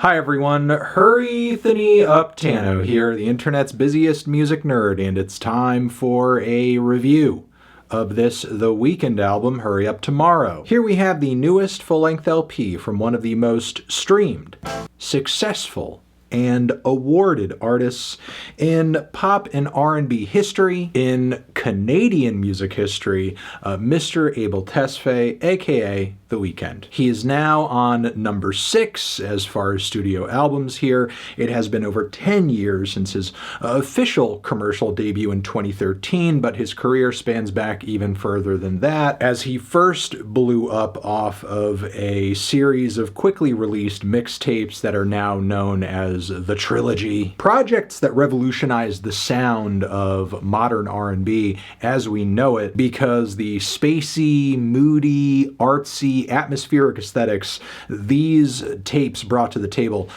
Hi everyone, Hurry-thany up Tano here, the internet's busiest music nerd, and it's time for a review of this The Weeknd album, Hurry Up Tomorrow. Here we have the newest full-length LP from one of the most streamed, successful, and awarded artists in pop and R&B history, in Canadian music history, Mr. Abel, aka The Weeknd. He is now on number 6 as far as studio albums here. It has been over 10 years since his official commercial debut in 2013, but his career spans back even further than that, as he first blew up off of a series of quickly released mixtapes that are now known as the Trilogy. Projects that revolutionized the sound of modern R&B as we know it, because the spacey, moody, artsy, atmospheric aesthetics these tapes brought to the table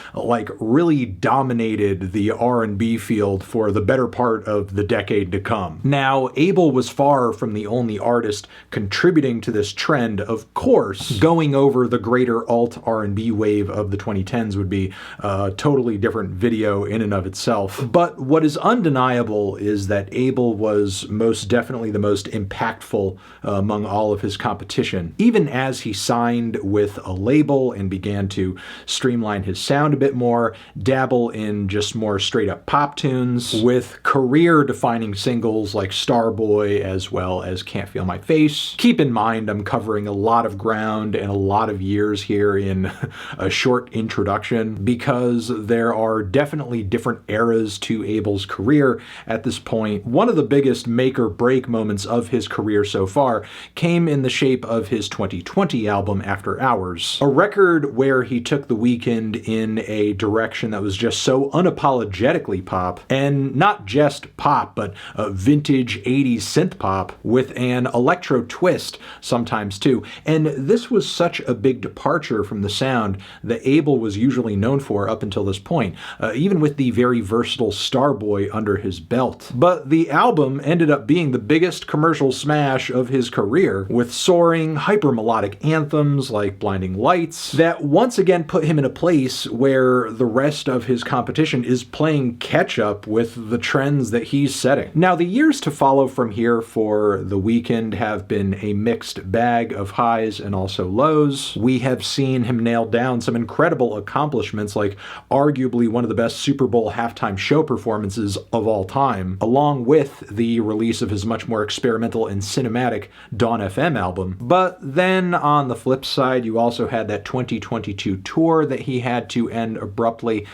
really dominated the R&B field for the better part of the decade to come. Now, Abel was far from the only artist contributing to this trend. Of course, going over the greater alt R&B wave of the 2010s would be a totally different video in and of itself. But what is undeniable is that Abel was most definitely the most impactful among all of his competition. Even as he signed with a label and began to streamline his sound a bit more, dabble in just more straight up pop tunes, with career-defining singles like Starboy as well as Can't Feel My Face. Keep in mind, I'm covering a lot of ground and a lot of years here in a short introduction, because there are definitely different eras to Abel's career at this point. One of the biggest make-or-break moments of his career so far came in the shape of his 2020 album, After Hours, a record where he took The Weeknd in a direction that was just so unapologetically pop, and not just pop, but vintage 80s synth pop with an electro twist sometimes too. And this was such a big departure from the sound that Abel was usually known for up until this point, even with the very versatile Starboy under his belt. But the album ended up being the biggest commercial smash of his career, with soaring, hyper-melodic anthems like Blinding Lights that once again put him in a place where the rest of his competition is playing catch-up with the trends that he's setting. Now, the years to follow from here for The Weeknd have been a mixed bag of highs and also lows. We have seen him nail down some incredible accomplishments, like arguably one of the best Super Bowl halftime show performances of all time, along with the release of his much more experimental and cinematic Dawn FM album. But then on the flip side, you also had that 2022 tour that he had to end abruptly,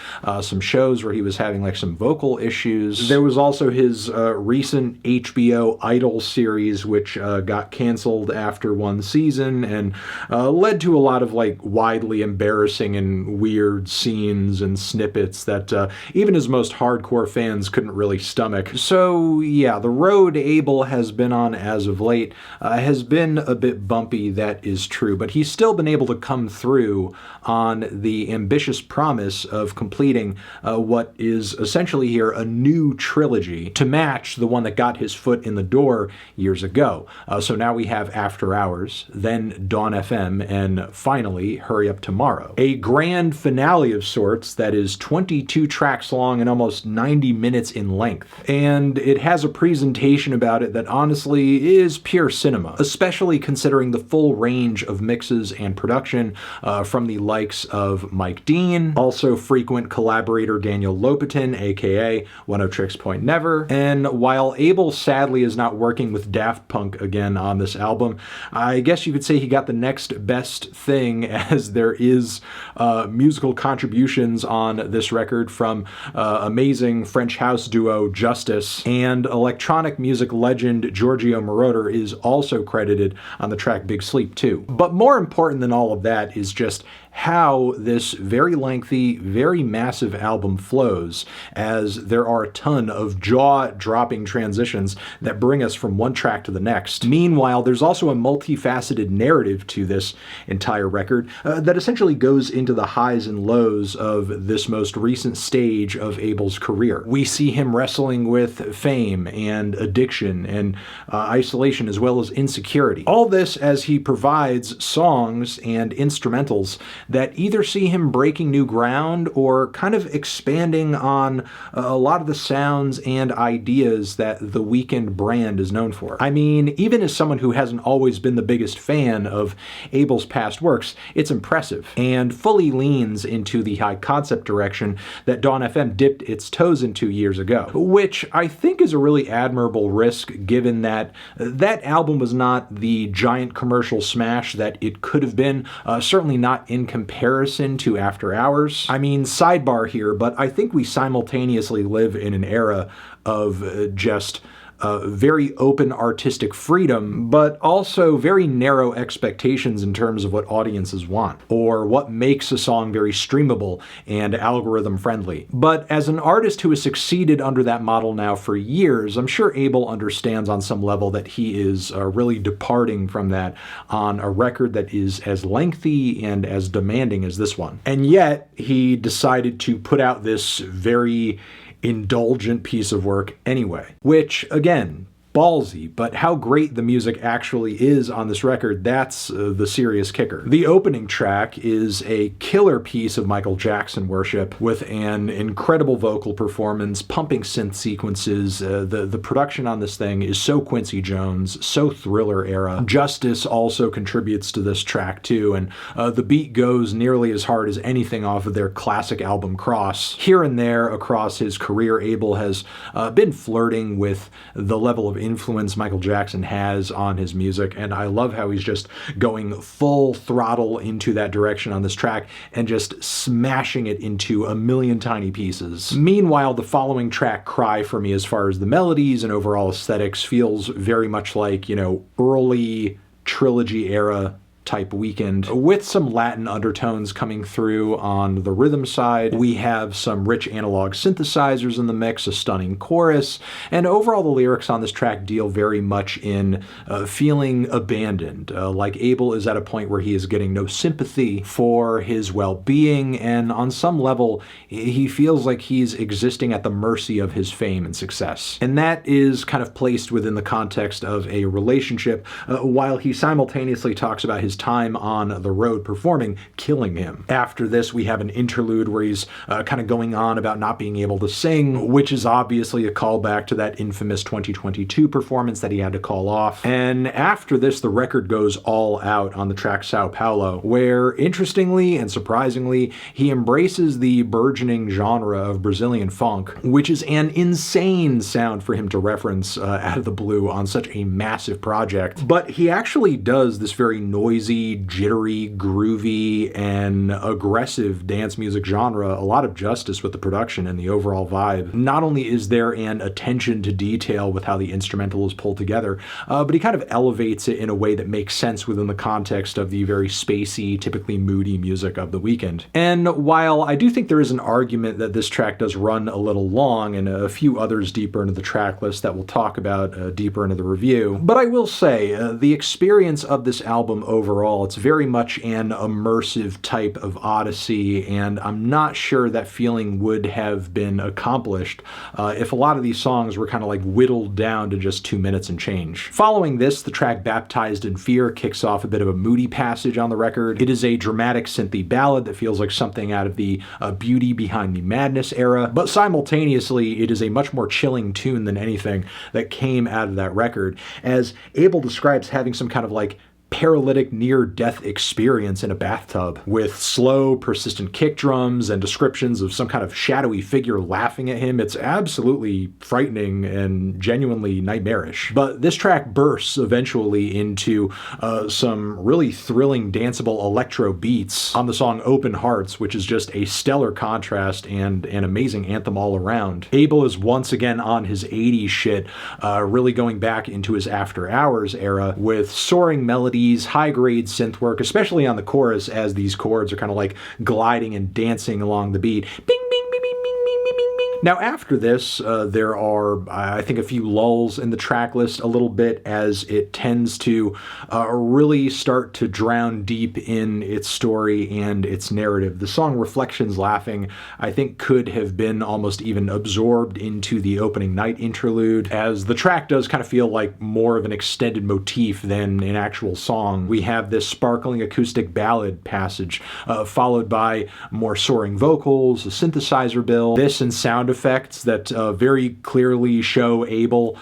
some shows where he was having some vocal issues. There was also his recent HBO Idol series, which got canceled after one season and led to a lot of widely embarrassing and weird scenes and snippets that even his most hardcore fans couldn't really stomach. So yeah, the road Abel has been on as of late has been a bit bumpy, that is true, but he's still been able to come through on the ambitious promise of completing what is essentially here a new trilogy to match the one that got his foot in the door years ago. So now we have After Hours, then Dawn FM, and finally Hurry Up Tomorrow. A grand finale of sorts that is 22 tracks long and almost 90 minutes in length. And it has a presentation about it that honestly is pure cinema, especially considering the full range of mixes and production from the likes of Mike Dean, also frequent collaborator Daniel Lopatin, aka One O Tricks Point Never. And while Abel sadly is not working with Daft Punk again on this album, I guess you could say he got the next best thing, as there is musical contributions on this record from amazing French house duo Justice, and electronic music legend Giorgio Moroder is also credited on the track Big Sleep too. But more important than all of that is just how this very lengthy, very massive album flows, as there are a ton of jaw-dropping transitions that bring us from one track to the next. Meanwhile, there's also a multifaceted narrative to this entire record that essentially goes into the highs and lows of this most recent stage of Abel's career. We see him wrestling with fame and addiction and isolation, as well as insecurity. All this as he provides songs and instrumentals that either see him breaking new ground or kind of expanding on a lot of the sounds and ideas that the Weeknd brand is known for. I mean, even as someone who hasn't always been the biggest fan of Abel's past works, it's impressive and fully leans into the high concept direction that Dawn FM dipped its toes into years ago, which I think is a really admirable risk given that that album was not the giant commercial smash that it could have been, certainly not in comparison to After Hours. I mean, sidebar here, but I think we simultaneously live in an era of just very open artistic freedom, but also very narrow expectations in terms of what audiences want, or what makes a song very streamable and algorithm friendly. But as an artist who has succeeded under that model now for years, I'm sure Abel understands on some level that he is really departing from that on a record that is as lengthy and as demanding as this one. And yet, he decided to put out this very indulgent piece of work anyway, which, again, ballsy, but how great the music actually is on this record, that's the serious kicker. The opening track is a killer piece of Michael Jackson worship with an incredible vocal performance, pumping synth sequences. The production on this thing is so Quincy Jones, so Thriller era. Justice also contributes to this track too, and the beat goes nearly as hard as anything off of their classic album Cross. Here and there across his career, Abel has been flirting with the level of influence Michael Jackson has on his music, and I love how he's just going full throttle into that direction on this track and just smashing it into a million tiny pieces. Meanwhile, the following track, Cry For Me, as far as the melodies and overall aesthetics, feels very much like, you know, early Trilogy era type Weeknd, with some Latin undertones coming through on the rhythm side. We have some rich analog synthesizers in the mix, a stunning chorus, and overall the lyrics on this track deal very much in feeling abandoned, like Abel is at a point where he is getting no sympathy for his well-being, and on some level he feels like he's existing at the mercy of his fame and success. And that is kind of placed within the context of a relationship, while he simultaneously talks about his time on the road performing killing him. After this, we have an interlude where he's kind of going on about not being able to sing, which is obviously a callback to that infamous 2022 performance that he had to call off. And after this, the record goes all out on the track Sao Paulo, where, interestingly and surprisingly, he embraces the burgeoning genre of Brazilian funk, which is an insane sound for him to reference out of the blue on such a massive project. But he actually does this very noisy, jittery, groovy, and aggressive dance music genre a lot of justice with the production and the overall vibe. Not only is there an attention to detail with how the instrumental is pulled together, but he kind of elevates it in a way that makes sense within the context of the very spacey, typically moody music of the Weeknd. And while I do think there is an argument that this track does run a little long, and a few others deeper into the track list that we'll talk about deeper into the review, but I will say the experience of this album overall, it's very much an immersive type of odyssey, and I'm not sure that feeling would have been accomplished if a lot of these songs were kind of like whittled down to just 2 minutes and change. Following this, the track Baptized in Fear kicks off a bit of a moody passage on the record. It is a dramatic synthy ballad that feels like something out of the Beauty Behind the Madness era, but simultaneously it is a much more chilling tune than anything that came out of that record, as Abel describes having some kind of like paralytic near-death experience in a bathtub, with slow, persistent kick drums and descriptions of some kind of shadowy figure laughing at him. It's absolutely frightening and genuinely nightmarish. But this track bursts eventually into some really thrilling, danceable electro beats on the song Open Hearts, which is just a stellar contrast and an amazing anthem all around. Abel is once again on his 80s shit, really going back into his After Hours era with soaring melodies, high-grade synth work, especially on the chorus as these chords are kind of like gliding and dancing along the beat. Bing, bing, bing, bing, bing, bing, bing, bing. Now after this, there are, I think, a few lulls in the track list a little bit, as it tends to really start to drown deep in its story and its narrative. The song Reflections Laughing, I think, could have been almost even absorbed into the opening night interlude, as the track does kind of feel like more of an extended motif than an actual song. We have this sparkling acoustic ballad passage, followed by more soaring vocals, a synthesizer build, this and sound effects that very clearly show Abel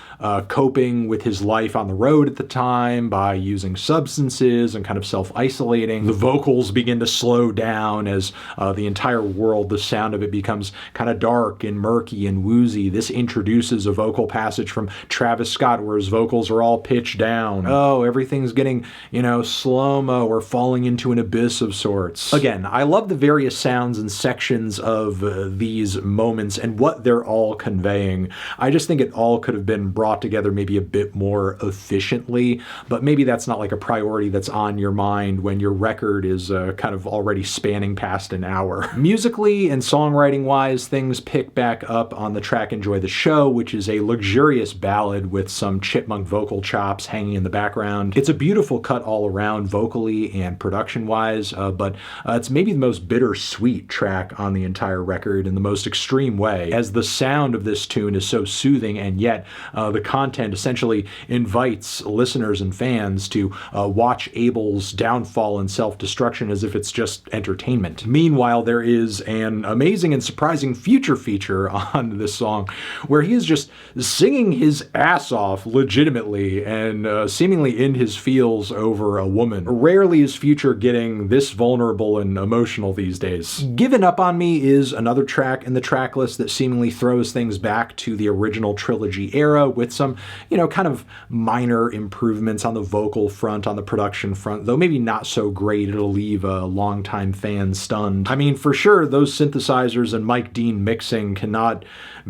coping with his life on the road at the time by using substances and kind of self-isolating. The vocals begin to slow down as the entire world, the sound of it becomes kind of dark and murky and woozy. This introduces a vocal passage from Travis Scott where his vocals are all pitched down. Oh, everything's getting, slow-mo or falling into an abyss of sorts. Again, I love the various sounds and sections of these moments and what they're all conveying. I just think it all could have been brought together maybe a bit more efficiently, but maybe that's not like a priority that's on your mind when your record is kind of already spanning past an hour. Musically and songwriting-wise, things pick back up on the track Enjoy the Show, which is a luxurious ballad with some chipmunk vocal chops hanging in the background. It's a beautiful cut all around vocally and production-wise, but it's maybe the most bittersweet track on the entire record in the most extreme way, as the sound of this tune is so soothing, and yet the content essentially invites listeners and fans to watch Abel's downfall and self-destruction as if it's just entertainment. Meanwhile, there is an amazing and surprising future feature on this song where he is just singing his ass off legitimately and seemingly in his feels over a woman. Rarely is Future getting this vulnerable and emotional these days. Given Up On Me is another track in the track list that seemingly throws things back to the original trilogy era with some, kind of minor improvements on the vocal front, on the production front, though maybe not so great it'll leave a longtime fan stunned. I mean, for sure, those synthesizers and Mike Dean mixing cannot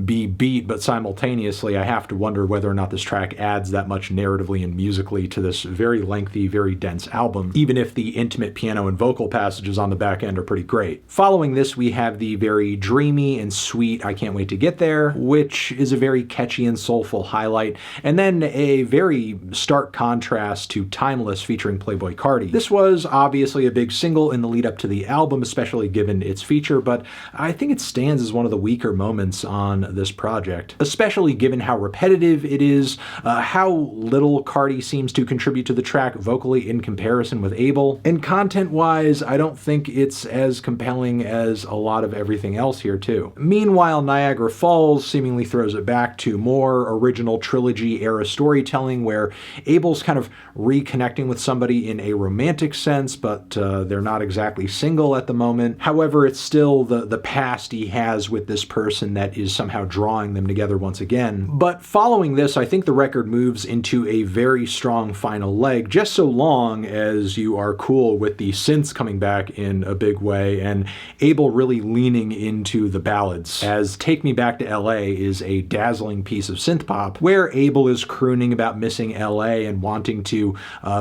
be beat, but simultaneously I have to wonder whether or not this track adds that much narratively and musically to this very lengthy, very dense album, even if the intimate piano and vocal passages on the back end are pretty great. Following this, we have the very dreamy and sweet I Can't Wait to Get There, which is a very catchy and soulful highlight, and then a very stark contrast to Timeless featuring Playboi Carti. This was obviously a big single in the lead up to the album, especially given its feature, but I think it stands as one of the weaker moments on this project, especially given how repetitive it is, how little Carti seems to contribute to the track vocally in comparison with Abel, and content-wise, I don't think it's as compelling as a lot of everything else here too. Meanwhile, Niagara Falls seemingly throws it back to more original trilogy-era storytelling where Abel's kind of reconnecting with somebody in a romantic sense, but they're not exactly single at the moment. However, it's still the past he has with this person that is somehow drawing them together once again. But following this, I think the record moves into a very strong final leg, just so long as you are cool with the synths coming back in a big way and Abel really leaning into the ballads, as Take Me Back to LA is a dazzling piece of synth pop where Abel is crooning about missing LA and wanting to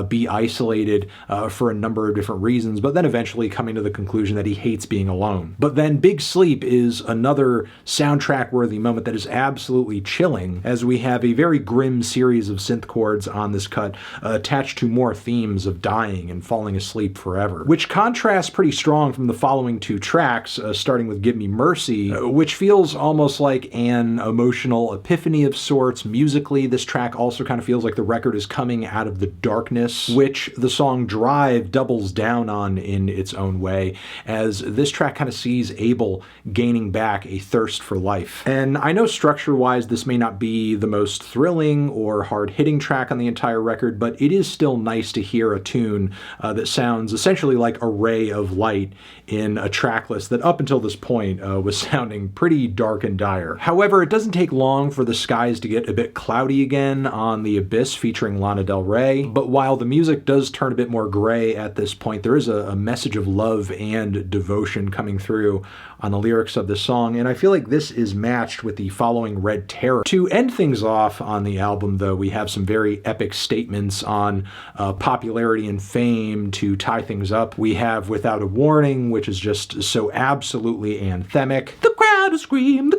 be isolated for a number of different reasons, but then eventually coming to the conclusion that he hates being alone. But then Big Sleep is another soundtrack-worthy moment that is absolutely chilling, as we have a very grim series of synth chords on this cut attached to more themes of dying and falling asleep forever, which contrasts pretty strong from the following two tracks, starting with Give Me Mercy, which feels almost like an emotional epiphany of sorts. Musically, this track also kind of feels like the record is coming out of the darkness, which the song Drive doubles down on in its own way, as this track kind of sees Abel gaining back a thirst for life. And I know structure-wise this may not be the most thrilling or hard-hitting track on the entire record, but it is still nice to hear a tune that sounds essentially like a ray of light in a track list that up until this point was sounding pretty dark and dire. However, it doesn't take long for the skies to get a bit cloudy again on The Abyss featuring Lana Del Rey, but while the music does turn a bit more gray at this point, there is a message of love and devotion coming through on the lyrics of this song, and I feel like this is matched with the following Red Terror. To end things off on the album, though, we have some very epic statements on popularity and fame to tie things up. We have Without a Warning, which is just so absolutely anthemic. The crowd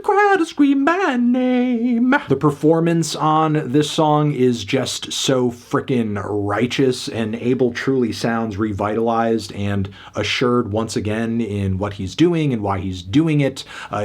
crowd will scream my name. The performance on this song is just so frickin' righteous, and Abel truly sounds revitalized and assured once again in what he's doing and why he's doing it,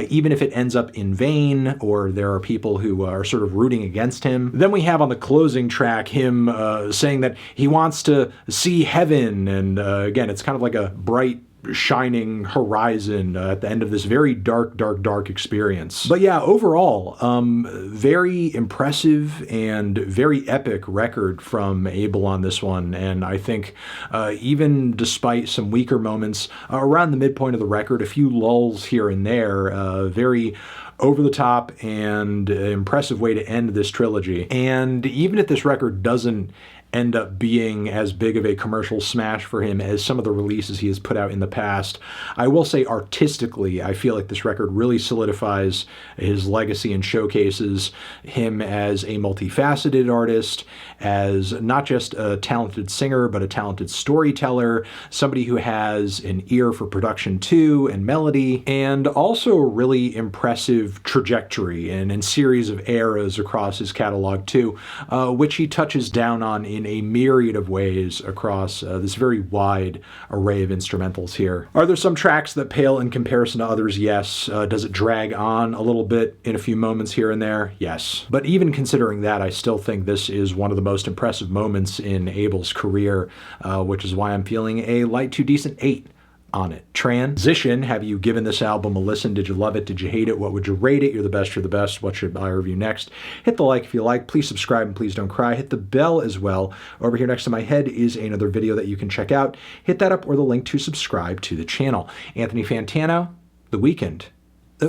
even if it ends up in vain or there are people who are sort of rooting against him. Then we have on the closing track him saying that he wants to see heaven, and again, it's kind of like a bright shining horizon at the end of this very dark experience. But yeah, overall, very impressive and very epic record from Abel on this one, and I think even despite some weaker moments around the midpoint of the record, a few lulls here and there, very over the top and impressive way to end this trilogy. And even if this record doesn't end up being as big of a commercial smash for him as some of the releases he has put out in the past, I will say artistically, I feel like this record really solidifies his legacy and showcases him as a multifaceted artist, as not just a talented singer, but a talented storyteller, somebody who has an ear for production too, and melody, and also a really impressive trajectory and series of eras across his catalog too, which he touches down on in a myriad of ways across this very wide array of instrumentals here. Are there some tracks that pale in comparison to others? Yes. Does it drag on a little bit in a few moments here and there? Yes. But even considering that, I still think this is one of the most impressive moments in Abel's career, which is why I'm feeling a light to decent 8 on it. Transition, have you given this album a listen? Did you love it? Did you hate it? What would you rate it? You're the best, you're the best. What should I review next? Hit the like if you like. Please subscribe and please don't cry. Hit the bell as well. Over here next to my head is another video that you can check out. Hit that up or the link to subscribe to the channel. Anthony Fantano, The Weeknd,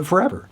forever.